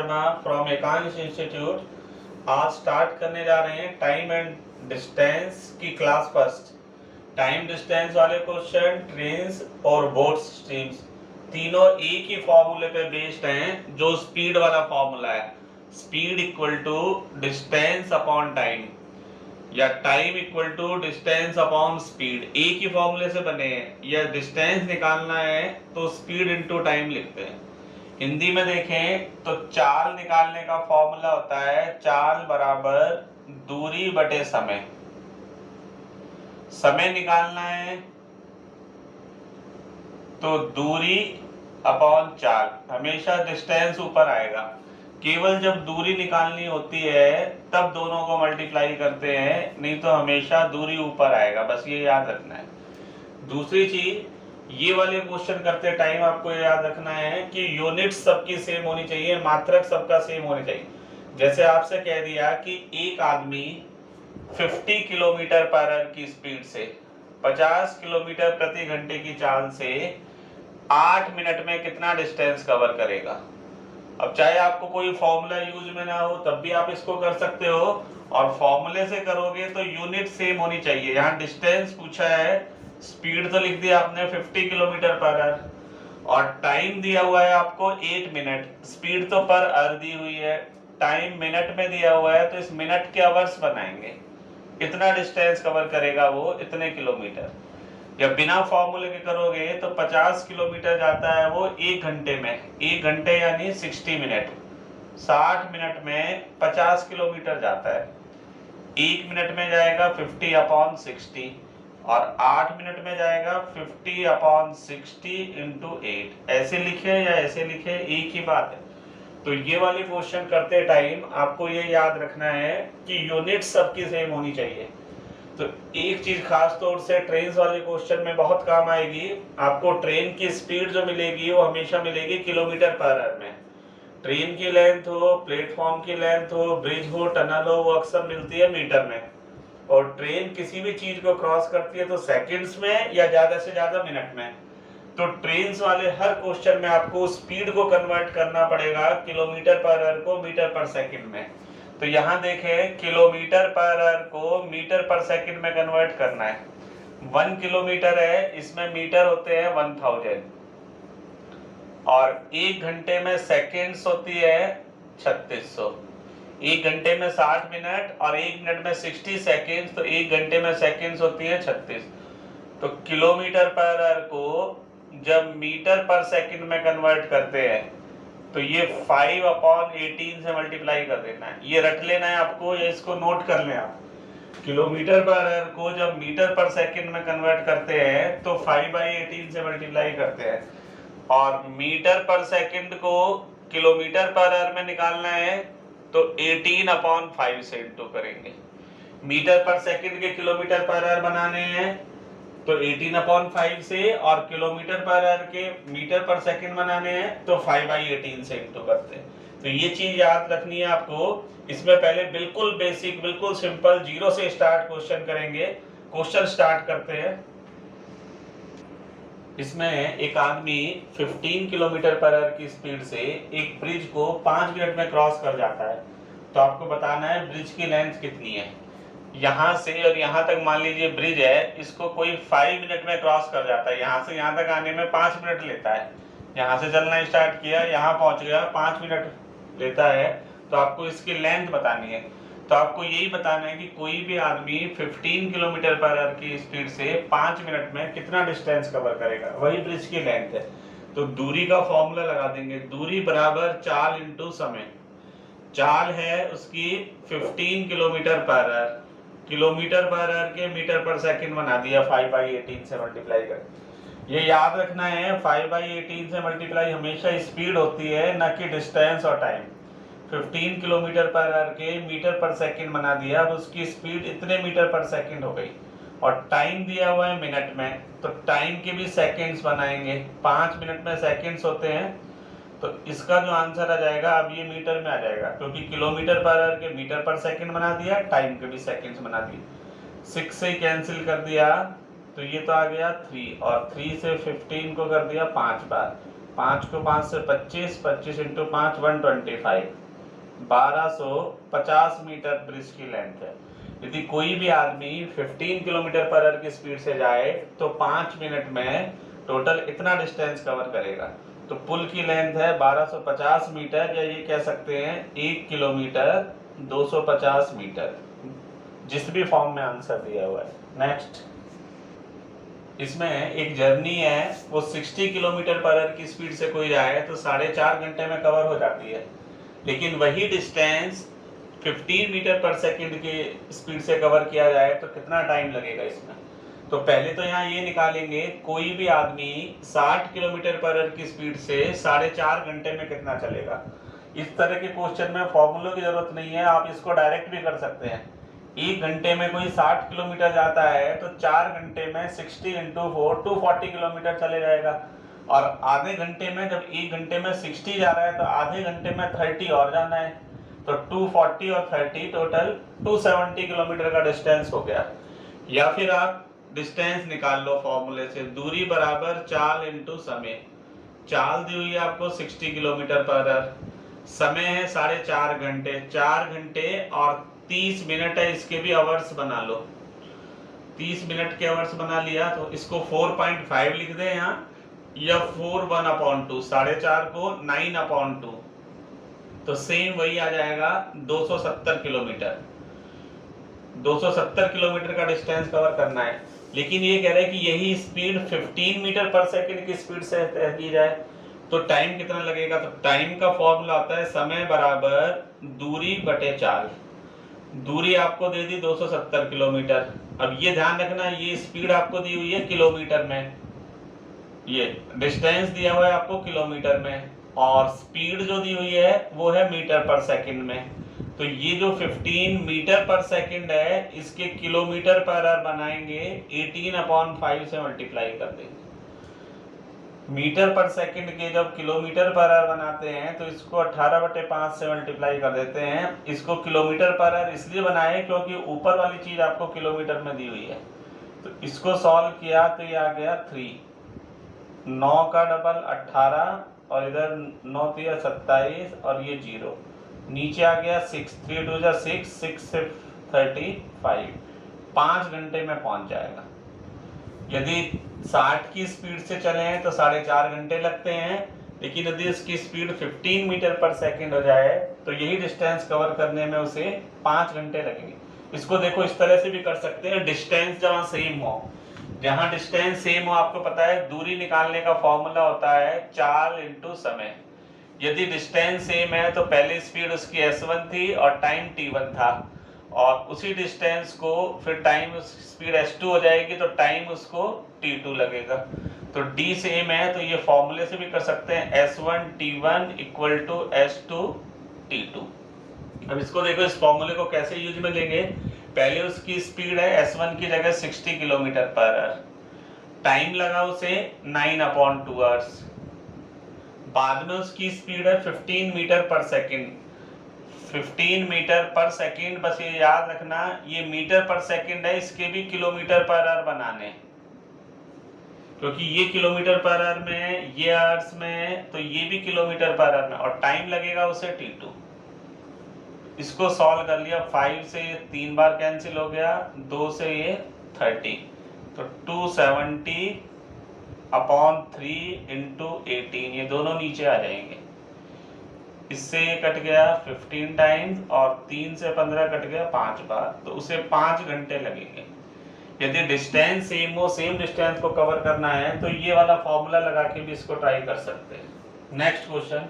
Sharma from Ekansh institute. आज start करने जा रहे हैं टाइम एंड डिस्टेंस की क्लास फर्स्ट। टाइम डिस्टेंस वाले क्वेश्चन ट्रेन्स और बोट्स स्ट्रीम्स तीनों एक ही फॉर्मूले पे बेस्ड हैं, जो स्पीड वाला फॉर्मूला है, speed equal to distance upon time या time equal to distance upon speed. एक ही फॉर्मूले से बने हैं। या डिस्टेंस निकालना है तो स्पीड इनटू टाइम लिखते हैं। हिंदी में देखें तो चाल निकालने का फॉर्मूला होता है चाल बराबर दूरी बटे समय। समय निकालना है तो दूरी अपॉन चाल, हमेशा डिस्टेंस ऊपर आएगा। केवल जब दूरी निकालनी होती है तब दोनों को मल्टीप्लाई करते हैं, नहीं तो हमेशा दूरी ऊपर आएगा, बस ये याद रखना है। दूसरी चीज, ये वाले क्वेश्चन करते टाइम आपको याद रखना है कि यूनिट सबकी सेम होनी चाहिए, मात्रक सबका सेम होनी चाहिए। जैसे आपसे कह दिया कि एक आदमी 50 किलोमीटर पर आवर की स्पीड से 50 किलोमीटर प्रति घंटे की चाल से 8 मिनट में कितना डिस्टेंस कवर करेगा। अब चाहे आपको कोई फॉर्मूला यूज में ना हो तब भी आप इसको कर सकते हो, और फॉर्मूले से करोगे तो यूनिट सेम होनी चाहिए। यहाँ डिस्टेंस पूछा है, स्पीड तो लिख दिया आपने 50 किलोमीटर पर आवर, और टाइम दिया हुआ है आपको 8 मिनट। स्पीड तो पर आवर दी हुई है, टाइम मिनट में दिया हुआ है, तो इस मिनट के आवर्स बनाएंगे। कितना डिस्टेंस कवर करेगा वो, इतने किलोमीटर। या बिना फॉर्मूले के करोगे तो 50 किलोमीटर जाता है वो 1 घंटे में। 1 घंटे यानी 60 मिनट, 60 मिनट में 50 किलोमीटर जाता है। 1 मिनट में जाएगा 50 अपॉन 60, और 8 मिनट में जाएगा 50 अपॉन 60 इंटू 8। ऐसे लिखे या ऐसे लिखे एक ही बात है। तो ये वाले क्वेश्चन करते टाइम आपको ये याद रखना है कि यूनिट सबकी सेम होनी चाहिए। तो एक चीज खास तौर से ट्रेन वाले क्वेश्चन में बहुत काम आएगी। आपको ट्रेन की स्पीड जो मिलेगी वो हमेशा मिलेगी किलोमीटर पर आवर में। ट्रेन की लेंथ हो, प्लेटफॉर्म की लेंथ हो, ब्रिज हो, टनल हो, वो अक्सर मिलती है मीटर में। और ट्रेन किसी भी चीज को क्रॉस करती है तो सेकंड्स में या ज्यादा से ज्यादा मिनट में। तो ट्रेन वाले हर क्वेश्चन में आपको स्पीड को कन्वर्ट करना पड़ेगा किलोमीटर पर आवर को मीटर पर सेकंड में। तो यहाँ देखें, किलोमीटर पर आवर को मीटर पर सेकंड में कन्वर्ट करना है। 1 किलोमीटर है, इसमें मीटर होते हैं 1000, और 1 घंटे में सेकंड्स होती है 3600। 1 घंटे में 60 मिनट और 1 मिनट में 60 सेकंड्स, तो 1 घंटे में सेकंड्स होती है 36। तो किलोमीटर पर आवर को जब मीटर पर सेकंड में कन्वर्ट करते हैं तो ये 5 अपॉन 18 से मल्टीप्लाई कर देना है। ये रट लेना है आपको, या इसको नोट कर लें आप। किलोमीटर पर आवर को जब मीटर पर सेकंड में कन्वर्ट करते हैं तो 5/18 से मल्टीप्लाई करते हैं, और मीटर पर सेकंड को किलोमीटर पर आवर में निकालना है तो 18 अपॉन 5 से इंटू करेंगे। मीटर पर सेकंड के किलोमीटर पर आवर बनाने हैं तो 18 अपॉन 5 से, और किलोमीटर पर आवर के मीटर पर सेकंड बनाने हैं तो 5/18 से इंटू करते हैं। तो ये चीज याद रखनी है आपको। इसमें पहले बिल्कुल बेसिक, बिल्कुल सिंपल, जीरो से स्टार्ट क्वेश्चन करेंगे। क्वेश्चन स्टार्ट करते हैं। इसमें एक आदमी 15 किलोमीटर पर आवर की स्पीड से एक ब्रिज को 5 मिनट में क्रॉस कर जाता है। तो आपको बताना है ब्रिज की लेंथ कितनी है। यहाँ से और यहाँ तक मान लीजिए ब्रिज है, इसको कोई 5 मिनट में क्रॉस कर जाता है। यहाँ से यहाँ तक आने में 5 मिनट लेता है। यहाँ से चलना स्टार्ट किया, यहाँ पहुंच गया, 5 मिनट लेता है। तो आपको इसकी लेंथ बतानी है। तो आपको यही बताना है कि कोई भी आदमी 15 किलोमीटर पर आवर की स्पीड से 5 मिनट में कितना डिस्टेंस कवर करेगा, वही ब्रिज की लेंथ है। तो दूरी का फॉर्मूला लगा देंगे, दूरी बराबर चाल इंटू समय। चाल है उसकी 15 kilometre per hour, kilometre per hour के मीटर पर सेकंड बना दिया 5/18 से मल्टीप्लाई कर। ये याद रखना है, 5/18 से मल्टीप्लाई हमेशा स्पीड होती है, न कि डिस्टेंस और टाइम। 15 किलोमीटर पर आवर के मीटर पर सेकंड बना दिया, अब उसकी स्पीड इतने मीटर पर सेकंड हो गई, और टाइम दिया हुआ है मिनट में, तो टाइम के भी सेकंड्स बनाएंगे। 5 मिनट में सेकंड्स होते हैं, तो इसका जो आंसर आ जाएगा, अब ये मीटर में आ जाएगा, क्योंकि किलोमीटर पर आवर के मीटर पर सेकंड बना दिया, टाइम के भी सेकंड्स बना दिए। 6 से कैंसिल कर दिया तो ये तो आ गया 3, और 3 से 15 को कर दिया 5 बार, 5 को 5 से 25, 25 इंटू 5 125, 1250 मीटर ब्रिज की लेंथ है। यदि कोई भी आदमी 15 किलोमीटर पर आवर की स्पीड से जाए तो 5 मिनट में टोटल इतना डिस्टेंस कवर करेगा। तो पुल की लेंथ है 1250 मीटर, या ये कह सकते हैं 1 किलोमीटर 250 मीटर, जिस भी फॉर्म में आंसर दिया हुआ है। नेक्स्ट, इसमें एक जर्नी है, वो 60 किलोमीटर पर आवर की स्पीड से कोई जाए तो 4.5 घंटे में कवर हो जाती है। लेकिन वही डिस्टेंस 15 मीटर पर सेकंड की स्पीड से कवर किया जाए तो कितना टाइम लगेगा इसमें। तो पहले तो यहाँ ये निकालेंगे, कोई भी आदमी 60 किलोमीटर पर आवर की स्पीड से 4.5 घंटे में कितना चलेगा। इस तरह के क्वेश्चन में फॉर्मूलों की जरूरत नहीं है, आप इसको डायरेक्ट भी कर सकते हैं। 1 घंटे में कोई 60 किलोमीटर जाता है तो 4 घंटे में 60 इंटू 4 240 किलोमीटर चले जाएगा। और आधे घंटे में, जब 1 घंटे में 60 जा रहा है तो आधे घंटे में 30 और जाना है, तो 240 और 30 टोटल 270 किलोमीटर का डिस्टेंस हो गया। या फिर आप डिस्टेंस निकाल लो फॉर्मूले से, दूरी बराबर चाल इंटू समय। चाल दी हुई है आपको 60 किलोमीटर पर आवर, समय है 4.5 घंटे, 4 घंटे और 30 मिनट है, इसके भी आवर्स बना लो। 30 मिनट के आवर्स बना लिया तो इसको 4.5 लिख दें यहाँ, या 4 1/2, 4.5 को 9/2, तो सेम वही आ जाएगा 270 किलोमीटर। 270 किलोमीटर का डिस्टेंस कवर करना है। लेकिन ये कह रहे हैं कि यही स्पीड 15 मीटर पर सेकंड की स्पीड से तय की जाए तो टाइम कितना लगेगा। तो टाइम का फॉर्मूला आता है समय बराबर दूरी बटे चाल। दूरी आपको दे दी 270 किलोमीटर। अब ये ध्यान रखना, ये स्पीड आपको दी हुई है किलोमीटर में, ये डिस्टेंस दिया हुआ है आपको किलोमीटर में, और स्पीड जो दी हुई है वो है मीटर पर सेकंड में। तो ये जो 15 मीटर पर सेकंड है, इसके किलोमीटर पर आवर बनाएंगे 18/5 से मल्टीप्लाई कर देंगे। मीटर पर सेकंड के जब किलोमीटर पर आवर बनाते हैं तो इसको 18/5 से मल्टीप्लाई कर देते हैं। इसको किलोमीटर पर आवर इसलिए बनाए क्योंकि ऊपर वाली चीज आपको किलोमीटर में दी हुई है। तो इसको सॉल्व किया तो ये आ गया 3, 9 का डबल 18, और इधर 9 3 27, और ये 0 नीचे आ गया 6, 3 2 6, 6 से 35, 5 घंटे में पहुंच जाएगा। यदि 60 की स्पीड से चले हैं तो 4.5 घंटे लगते हैं, लेकिन यदि इसकी स्पीड 15 मीटर पर सेकंड हो जाए तो यही डिस्टेंस कवर करने में उसे 5 घंटे लगेंगे। इसको देखो इस तरह से भी कर सकते हैं, डिस्टेंस जहाँ सेम हो, जहाँ डिस्टेंस सेम हो, आपको पता है दूरी निकालने का फॉर्मूला होता है चाल इंटू समय। यदि डिस्टेंस सेम है तो पहली स्पीड उसकी s1 थी और टाइम t1 था, और उसी डिस्टेंस को फिर टाइम स्पीड s2 हो जाएगी तो टाइम उसको t2 लगेगा। तो d सेम है तो ये फॉर्मूले से भी कर सकते हैं, s1 t1 equal to s2 t2। अब इसको देखो, इस फॉर्मूले को कैसे यूज में लेंगे। पहले उसकी स्पीड है s1 की जगह 60 किलोमीटर पर आवर, टाइम लगा उसे 9/2 आवर्स। बाद में उसकी स्पीड है 15 मीटर पर सेकंड, 15 मीटर पर सेकंड, बस ये याद रखना ये मीटर पर सेकंड है, इसके भी किलोमीटर पर आवर बनाने, क्योंकि ये किलोमीटर पर आवर में, ये आवर्स में, तो ये भी किलोमीटर पर आवर में, और टाइम लगेगा उसे t2। इसको सॉल्व कर लिया, 5 से 3 बार कैंसिल हो गया, 2 से ये 30, तो 270/3 इंटू 18, ये दोनों नीचे आ जाएंगे। इससे ये कट गया 15 टाइम्स, और 3 से 15 कट गया 5 बार, तो उसे 5 घंटे लगेंगे। यदि डिस्टेंस सेम हो, सेम डिस्टेंस को कवर करना है तो ये वाला फॉर्मूला लगा के भी इसको ट्राई कर सकते हैं। नेक्स्ट क्वेश्चन,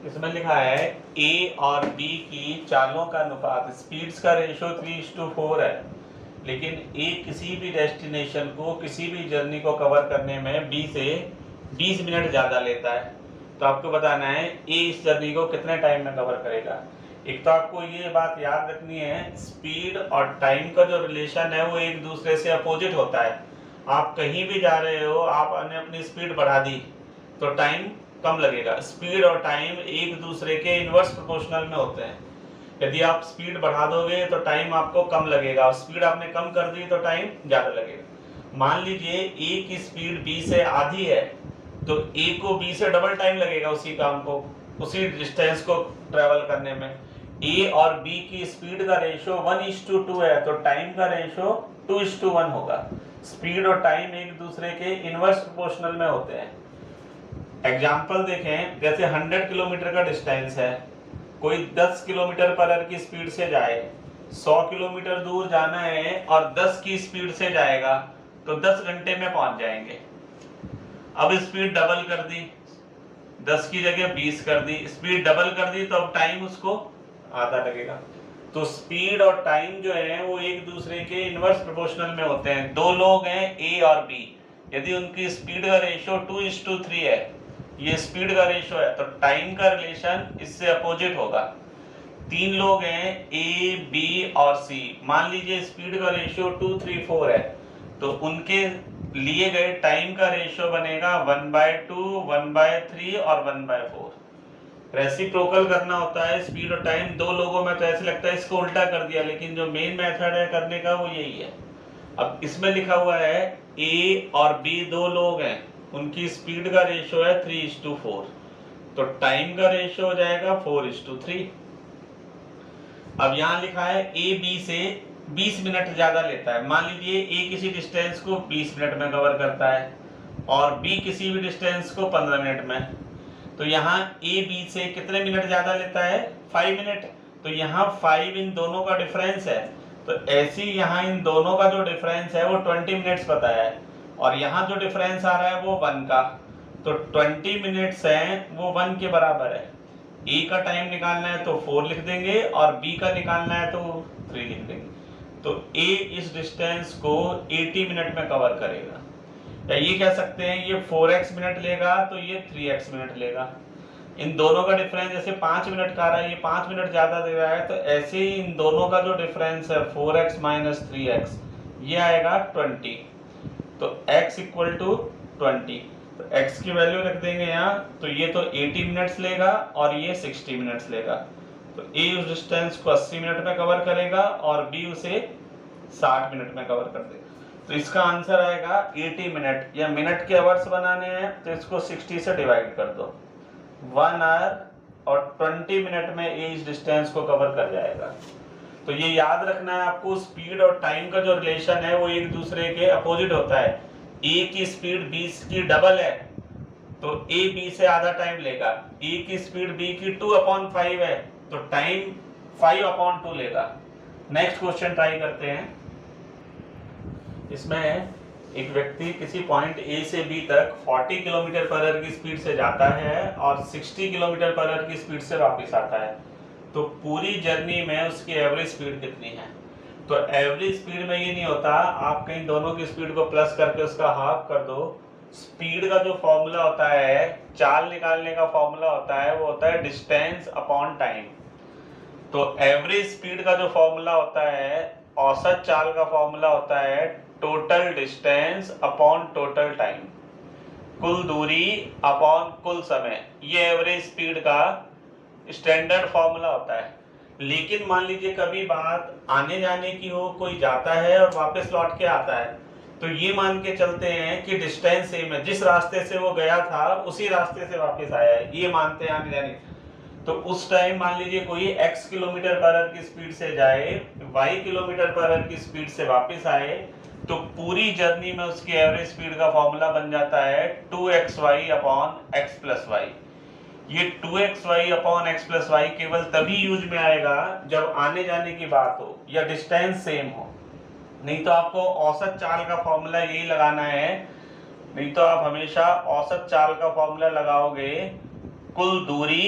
इसमें लिखा है A और B की चालों का अनुपात, स्पीड्स का रेशियो 3:4 है, लेकिन A किसी भी डेस्टिनेशन को, किसी भी जर्नी को कवर करने में B से 20 मिनट ज़्यादा लेता है। तो आपको बताना है A इस जर्नी को कितने टाइम में कवर करेगा। एक तो आपको ये बात याद रखनी है, स्पीड और टाइम का जो रिलेशन है वो एक दूसरे से अपोजिट होता है। आप कहीं भी जा रहे हो, आपने अपनी स्पीड बढ़ा दी तो टाइम कम लगेगा। स्पीड और टाइम एक दूसरे के इनवर्स प्रोपोर्शनल में होते हैं। यदि आप स्पीड बढ़ा दोगे तो टाइम आपको कम लगेगा, और स्पीड आपने कम कर दी तो टाइम ज़्यादा लगेगा। मान लीजिए ए की स्पीड बी से आधी है, तो ए को बी से डबल टाइम लगेगा उसी काम को, उसी डिस्टेंस को ट्रेवल करने में। ए और बी की स्पीड का रेशियो 1:2 है, तो टाइम का रेशियो 2:1 होगा। स्पीड और टाइम एक दूसरे के इनवर्स प्रोपोर्शनल में होते हैं। एग्जाम्पल देखें, जैसे 100 किलोमीटर का डिस्टेंस है, कोई 10 किलोमीटर पर आवर की स्पीड से जाए, 100 किलोमीटर दूर जाना है और 10 की स्पीड से जाएगा तो 10 घंटे में पहुंच जाएंगे। अब स्पीड डबल कर दी, 10 की जगह 20 कर दी, स्पीड डबल कर दी, तो अब टाइम उसको आधा लगेगा। तो स्पीड और टाइम जो है वो एक दूसरे के इनवर्स प्रोपोर्शनल में होते हैं। दो लोग हैं ए और बी, यदि उनकी स्पीड का रेशियो 2:3 है, ये स्पीड का रेशियो है, तो टाइम का रिलेशन इससे अपोजिट होगा। तीन लोग हैं ए बी और सी, मान लीजिए स्पीड का रेशियो 2:3:4 है, तो उनके लिए गए टाइम का रेशियो बनेगा 1/2, 1/3 और 1/4। रेसिप्रोकल करना होता है स्पीड और टाइम। दो लोगों में तो ऐसे लगता है इसको उल्टा कर दिया, लेकिन जो मेन मेथड है करने का वो यही है। अब इसमें लिखा हुआ है ए और बी दो लोग हैं, उनकी स्पीड का रेशियो है 3:4, तो टाइम का रेशियो हो जाएगा 4:3। अब यहाँ लिखा है ए बी से 20 मिनट ज्यादा लेता है। मान लीजिए ए किसी डिस्टेंस को 20 मिनट में कवर करता है और बी किसी भी डिस्टेंस को 15 मिनट में, तो यहाँ ए बी से कितने मिनट ज्यादा लेता है? 5 मिनट। तो यहाँ 5 इन दोनों का डिफरेंस है, तो ऐसे ही यहाँ इन दोनों का जो डिफरेंस है वो 20 मिनट्स बताया है, और यहाँ जो डिफरेंस आ रहा है वो 1 का, तो 20 मिनट्स हैं वो 1 के बराबर है। ए का टाइम निकालना है तो 4 लिख देंगे और बी का निकालना है तो 3 लिख देंगे। तो ए इस डिस्टेंस को 80 मिनट में कवर करेगा, या ये कह सकते हैं ये 4x मिनट लेगा तो ये 3x मिनट लेगा। इन दोनों का डिफरेंस जैसे 5 मिनट का रहा है, ये 5 मिनट ज्यादा दे रहा है, तो ऐसे ही इन दोनों का जो डिफरेंस है 4x माइनस 3x ये आएगा 20, तो x इक्वल टू 20, तो x की वैल्यू रख देंगे यहाँ, तो ये तो 80 मिनट्स लेगा और ये 60 मिनट्स लेगा। तो a उस डिस्टेंस को 80 मिनट में कवर करेगा और b उसे 60 मिनट में कवर कर देगा। तो इसका आंसर आएगा 80 मिनट, या मिनट के आवर्स बनाने हैं तो इसको 60 से डिवाइड कर दो, 1 आवर और 20 मिनट में a इस डिस्टेंस को कवर कर जाएगा। तो ये याद रखना है आपको, स्पीड और टाइम का जो रिलेशन है वो एक दूसरे के अपोजिट होता है। ए की स्पीड बी की डबल है तो ए बी से आधा टाइम लेगा, ए की स्पीड बी की 2/5 है तो टाइम 5/2 लेगा। नेक्स्ट क्वेश्चन ट्राई करते हैं। इसमें एक व्यक्ति किसी पॉइंट ए से बी तक 40 किलोमीटर पर आवर की स्पीड से जाता है और 60 किलोमीटर पर आवर की स्पीड से वापस आता है, तो पूरी जर्नी में उसकी एवरेज स्पीड कितनी है? तो एवरेज स्पीड में ये नहीं होता, आप कहीं दोनों की स्पीड को प्लस करके उसका हाफ कर दो। स्पीड का जो फॉर्मूला होता है, चाल निकालने का फॉर्मूला होता है, वो होता है डिस्टेंस अपॉन टाइम। तो एवरेज स्पीड का जो फॉर्मूला होता है, औसत चाल का फॉर्मूला होता है total distance upon total time, कुल दूरी अपॉन कुल समय। ये एवरेज स्पीड का स्टैंडर्ड फॉर्मूला होता है। लेकिन मान लीजिए कभी बात आने जाने की हो, कोई जाता है और वापस लौट के आता है, तो ये मान के चलते हैं कि डिस्टेंस सेम है, जिस रास्ते से वो गया था उसी रास्ते से वापस आया है, ये मानते हैं आने जाने। तो उस टाइम मान लीजिए कोई x किलोमीटर पर आवर की स्पीड से जाए, y किलोमीटर पर आवर की स्पीड से वापस आए, तो पूरी जर्नी में उसकी एवरेज स्पीड का फॉर्मूला बन जाता है 2xy upon x plus Y. ये 2xy upon x plus Y केवल तभी यूज में आएगा जब आने जाने की बात हो या डिस्टेंस सेम हो, नहीं तो आपको औसत चाल का फॉर्मूला यही लगाना है। नहीं तो आप हमेशा औसत चाल का फॉर्मूला लगाओगे कुल दूरी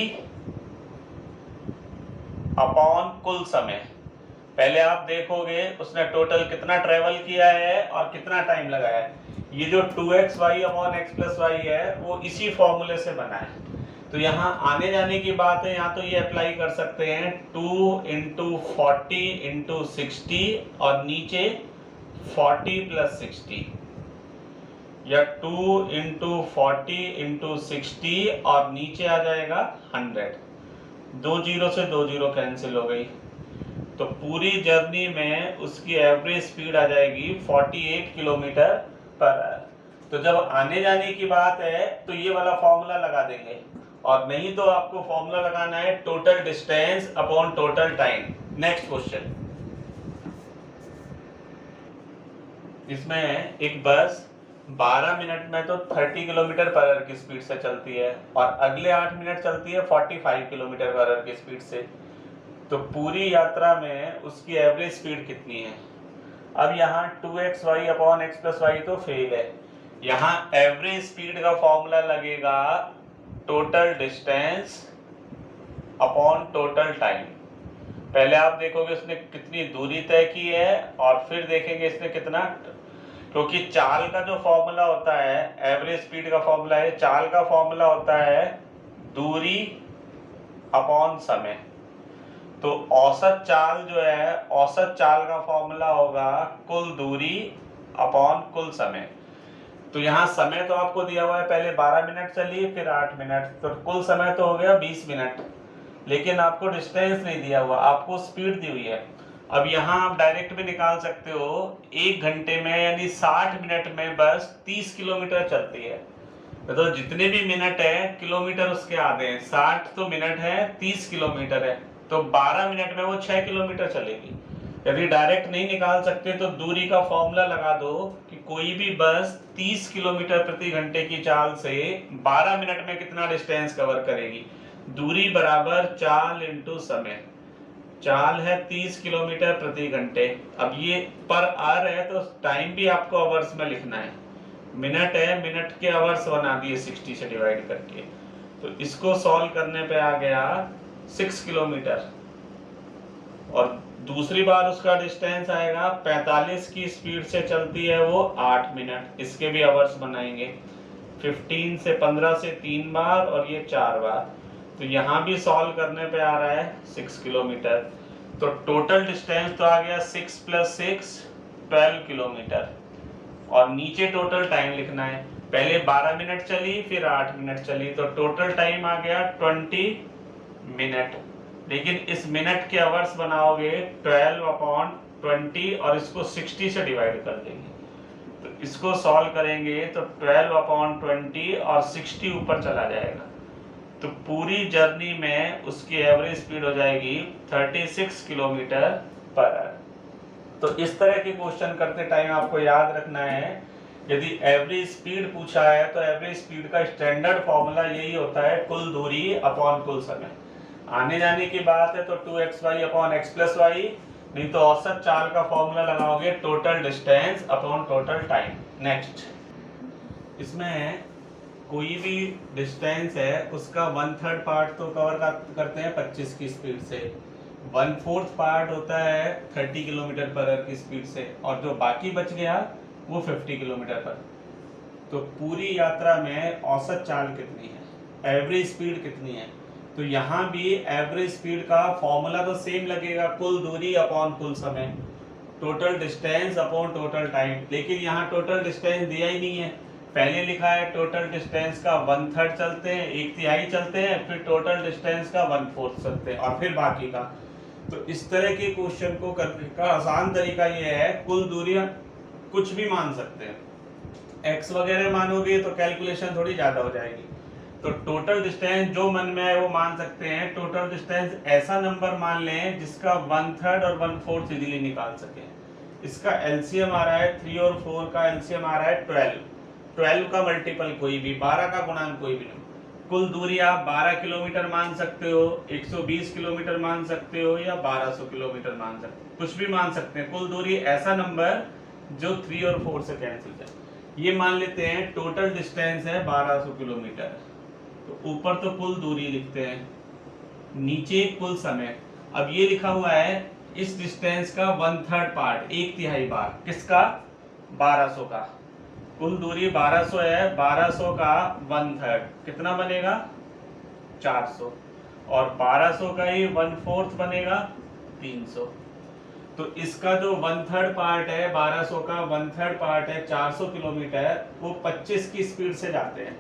अपॉन कुल समय। पहले आप देखोगे उसने टोटल कितना ट्रेवल किया है और कितना टाइम लगाया है। ये जो 2xy upon x plus Y है वो इसी फॉर्मूले से बना है। तो यहाँ आने जाने की बात है, यहाँ तो ये अप्लाई कर सकते हैं 2 × 40 × 60 और नीचे 40 + 60, या 2 × 40 × 60 और नीचे आ जाएगा 100। 2 0 से 2 0 कैंसिल हो गई, तो पूरी जर्नी में उसकी एवरेज स्पीड आ जाएगी 48 किलोमीटर पर आवर। तो जब आने जाने की बात है तो ये वाला फॉर्मूला लगा देंगे, और नहीं तो आपको फॉर्मूला लगाना है total distance upon total time. Next question, इसमें एक बस 12 मिनट में तो 30 किलोमीटर पर आवर की स्पीड से चलती है और अगले 8 मिनट चलती है 45 किलोमीटर पर आवर की स्पीड से। तो पूरी यात्रा में उसकी एवरेज स्पीड कितनी है? अब यहाँ 2xy upon x plus y तो फेल है। यहाँ एवरेज स्पीड का फॉर्मूला लगेगा total distance upon total time. पहले आप देखोगे उसने कितनी दूरी तय की है और फिर देखेंगे इसने कितना, क्योंकि चाल का जो फॉर्मूला होता है, एवरेज स्पीड का फॉर्मूला है, चाल का फॉर्मूला होता है दूरी अपॉन समय। तो औसत चाल जो है, औसत चाल का फॉर्मूला होगा कुल दूरी अपॉन कुल समय। तो यहाँ समय तो आपको दिया हुआ है, पहले 12 मिनट चली फिर 8 मिनट, तो कुल समय तो हो गया 20 मिनट, लेकिन आपको डिस्टेंस नहीं दिया हुआ, आपको स्पीड दी हुई है। अब यहाँ आप डायरेक्ट भी निकाल सकते हो, 1 घंटे में यानी 60 मिनट में बस 30 किलोमीटर चलती है। तो जितने भी मिनट है किलोमीटर उसके आधे हैं, 60 तो मिनट है, 30 किलोमीटर है, तो 12 मिनट में वो 6 किलोमीटर चलेगी। यदि डायरेक्ट नहीं निकाल सकते तो दूरी का फॉर्मूला लगा दो कि कोई भी बस 30 किलोमीटर प्रति घंटे की चाल से 12 मिनट में कितना डिस्टेंस कवर करेगी। दूरी बराबर चाल इंटू समय। चाल है 30 किलोमीटर प्रति घंटे। अब ये पर आवर है तो टाइम भी आपको आवर्स में लिखना है, मिनट है, मिनट के आवर्स बना दिए 60 से डिवाइड करके। तो इसको सॉल्व करने पे आ गया 6 किलोमीटर। और दूसरी बार उसका डिस्टेंस आएगा 45 की स्पीड से चलती है वो 8 मिनट, इसके भी आवर्स बनाएंगे, 15 से 15 से 3 बार और ये 4 बार। तो यहाँ भी सॉल्व करने पे आ रहा है 6 किलोमीटर। तो टोटल डिस्टेंस तो आ गया 6 + 6 12 किलोमीटर। और नीचे टोटल टाइम लिखना है, पहले 12 मिनट चली फिर 8 मिनट चली, तो टोटल टाइम आ गया 20 मिनट। लेकिन इस मिनट के आवर्स बनाओगे 12/20 और इसको 60 से डिवाइड कर देंगे। तो इसको सॉल्व करेंगे तो 12/20 और 60 ऊपर चला जाएगा। तो पूरी जर्नी में उसकी एवरेज स्पीड हो जाएगी 36 किलोमीटर पर आवर। तो इस तरह के क्वेश्चन करते टाइम आपको याद रखना है, यदि एवरेज स्पीड पूछा है तो एवरेज स्पीड का स्टैंडर्ड फॉर्मूला यही होता है कुल दूरी अपॉन कुल समय। आने जाने की बात है तो 2xy upon x plus Y, नहीं तो औसत चाल का फॉर्मूला लगाओगे total distance upon total time. Next, इसमें कोई भी डिस्टेंस है उसका 1/3 पार्ट तो कवर करते हैं 25 की स्पीड से, 1/4 पार्ट होता है 30 किलोमीटर पर आवर की स्पीड से, और जो बाकी बच गया वो 50 किलोमीटर पर। तो पूरी यात्रा में औसत चाल कितनी है, एवरेज स्पीड कितनी है? तो यहाँ भी एवरेज स्पीड का फॉर्मूला तो सेम लगेगा, कुल दूरी अपॉन कुल समय, total distance upon total time. लेकिन यहाँ टोटल डिस्टेंस दिया ही नहीं है, पहले लिखा है टोटल डिस्टेंस का 1/3 चलते हैं, 1/3 चलते हैं, फिर टोटल डिस्टेंस का 1/4 चलते हैं और फिर बाकी का। तो इस तरह के क्वेश्चन को करने का आसान तरीका ये है, कुल दूरियां कुछ भी मान सकते हैं, एक्स वगैरह मानोगे तो कैलकुलेशन थोड़ी ज्यादा हो जाएगी। तो टोटल डिस्टेंस जो मन में है वो मान सकते हैं। टोटल डिस्टेंस ऐसा नंबर मान लें जिसका 1/3 और 1/4 इजीली निकाल सके। इसका एलसीएम आ रहा है 3 और 4 का एलसीएम आ रहा है 12 का मल्टीपल कोई भी, 12 का गुणांक कोई भी नहीं। कुल दूरी आप 12 किलोमीटर मान सकते हो, 120 किलोमीटर मान सकते हो, या 1200 किलोमीटर मान सकते हो, कुछ भी मान सकते हैं। कुल दूरी ऐसा नंबर जो 3 और 4 से कैंसिल जाए। ये मान लेते हैं टोटल डिस्टेंस है 1200 किलोमीटर। तो ऊपर तो कुल दूरी लिखते हैं, नीचे कुल समय। अब ये लिखा हुआ है इस डिस्टेंस का 1/3 पार्ट, 1/3 बार, किसका? 1200 का। कुल दूरी 1200 है, 1200 का 1/3 कितना बनेगा? 400, और 1200 का ही 1/4 बनेगा 300। तो इसका जो 1/3 पार्ट है, 1200 का 1/3 पार्ट है 400 किलोमीटर, वो 25 की स्पीड से जाते हैं।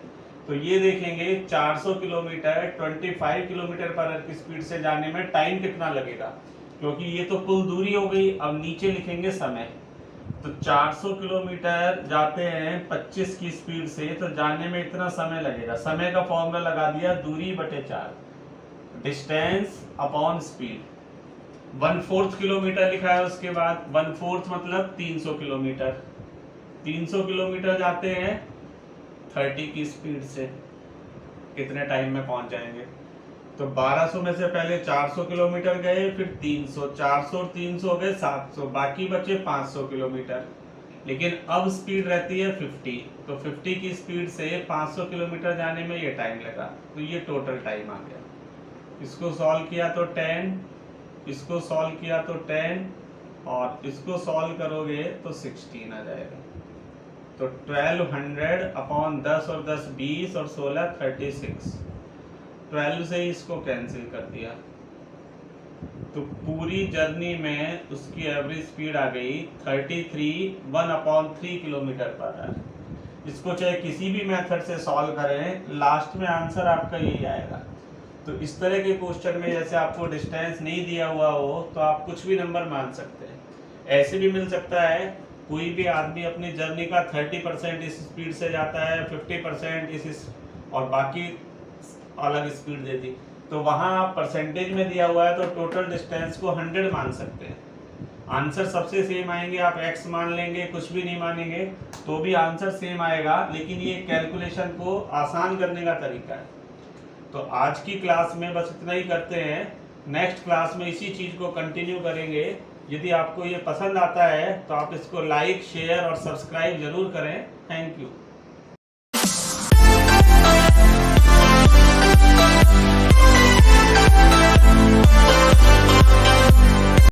तो ये देखेंगे 400 किलोमीटर 25 किलोमीटर पर आवर की स्पीड से जाने में टाइम कितना लगेगा, क्योंकि ये तो कुल दूरी हो गई। अब नीचे लिखेंगे समय। तो 400 किलोमीटर जाते हैं 25 की स्पीड से, तो जाने में इतना समय लगेगा। समय का फॉर्मूला लगा दिया, दूरी बटे 4, डिस्टेंस अपॉन स्पीड। 1/4 किलोमीटर लिखा है, उसके बाद 1/4 मतलब 300 किलोमीटर। 300 किलोमीटर जाते हैं 30 की स्पीड से, कितने टाइम में पहुंच जाएंगे? तो 1200 में से पहले 400 किलोमीटर गए, फिर 300, 400 और 300 हो गए 700, बाकी बचे 500 किलोमीटर। लेकिन अब स्पीड रहती है 50, तो 50 की स्पीड से 500 किलोमीटर जाने में ये टाइम लगा, तो ये टोटल टाइम आ गया। इसको सॉल्व किया तो 10, इसको सॉल्व किया तो 10, और इसको सॉल्व करोगे तो 16 आ जाएगा। तो 1200 अपॉन 10 और 10 20 और 16 36, 12 से ही इसको कैंसिल कर दिया। तो पूरी जर्नी में उसकी एवरेज स्पीड आ गई 33, 1/3 किलोमीटर पर आवर। इसको चाहे किसी भी मेथड से सॉल्व करें, लास्ट में आंसर आपका यही आएगा। तो इस तरह के क्वेश्चन में जैसे आपको डिस्टेंस नहीं दिया हुआ हो तो आप कुछ भी नंबर मान सकते हैं। ऐसे भी मिल सकता है, कोई भी आदमी अपनी जर्नी का 30% इस स्पीड से जाता है, 50% इस और बाकी अलग स्पीड दे दी, तो वहाँ आप परसेंटेज में दिया हुआ है तो टोटल डिस्टेंस को 100 मान सकते हैं। आंसर सबसे सेम आएंगे, आप x मान लेंगे, कुछ भी नहीं मानेंगे तो भी आंसर सेम आएगा, लेकिन ये कैलकुलेशन को आसान करने का तरीका है। तो आज की क्लास में बस इतना ही करते हैं, नेक्स्ट क्लास में इसी चीज़ को कंटिन्यू करेंगे। यदि आपको ये पसंद आता है तो आप इसको लाइक, शेयर और सब्सक्राइब जरूर करें। Thank you.